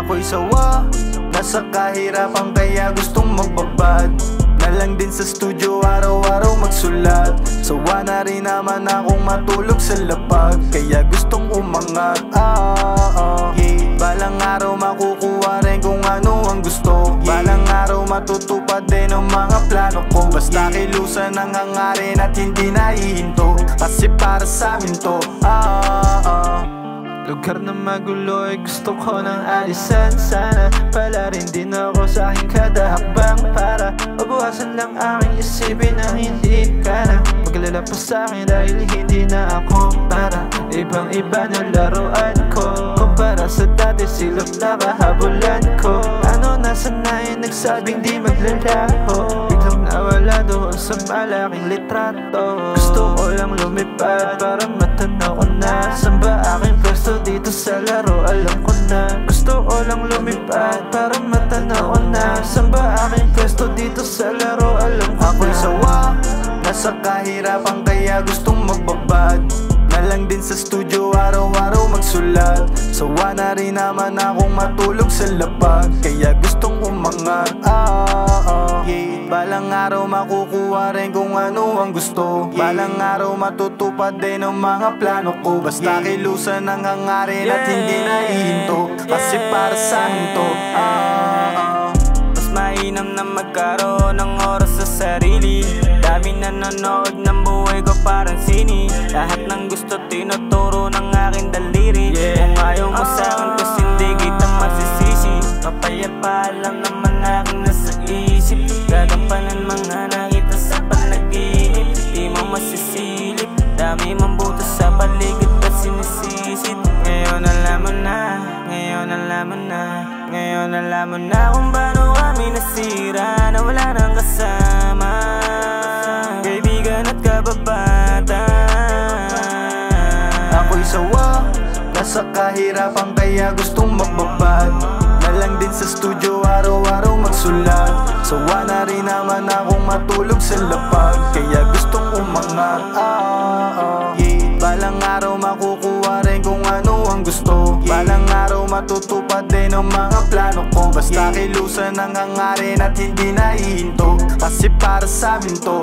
Ako'y sawa, nasa kahirapan kaya gustong magbabad. Na lang din sa studio araw-araw magsulat. Sawa na rin naman akong matulog sa lapag, kaya gustong umangat. Balang araw makukuha rin kung ano ang gusto. Balang araw matutupad din ang mga plano ko. Basta kilusan ang hangarin at hindi nahihinto, kasi para sa amin to. Lugar na magulo ay gusto ko ng alisan. Sana pala rin din ako sa aking kada hakbang, para mabuhasan lang aking isipin na hindi ka na maglala pa sa akin, dahil hindi na ako para ibang iba na laruan ko. Kumpara sa dati silog na kahabulan ko. Ano nasa na yung nagsabing di maglalaho, biglang nawala doon sa malaking litrato. Gusto ko lang lumipad para matanaw ko na saan ba aking pwesto dito sa laro. Alam ko na gusto ko lang lumipad para matanaw ko na saan ba aking pwesto dito sa laro. Alam ko ako'y sawa, nasa kahirapan kaya gustong magbabad. Na lang din sa studio araw-araw magsulat. Sawa na rin naman akong matulog sa lapag, kaya gustong umangat. Balang araw makukuha rin kung ano ang gusto. Balang araw matutupad din ang mga plano ko. Basta kilusan ang hangarin at hindi nahihinto, kasi para sa amin to. Mas mainam na magkaroon ng oras sa sarili. Daming nanonood ng buhay ko parang sini. Lahat ng gusto tinuturo ng aking daliri. Kung ayaw mo sa'kin kasi hindi kita masisisi. Kapayapa lang naman aking nasa isip. Gagampanan mga nakita sa panaginip. Di mo masisilip, dami mong butas sa paligid at sinisisit. Ngayon alam mo na, ngayon alam mo na, ngayon alam mo na kung paano kami nasira, na wala nang kasama, kaibigan at kababata. Ako'y sawa, nasa kahirapan kaya gustong magbabad. Na lang din sa studio araw-araw magsulat. Sawa na rin naman akong matulog sa lapag, kaya gustong umangat. Balang araw makukuha rin kung ano ang gusto. Balang araw matutupad din ang mga plano ko. Basta kilusan ang hangarin at hindi nahihinto, kasi para sa amin to.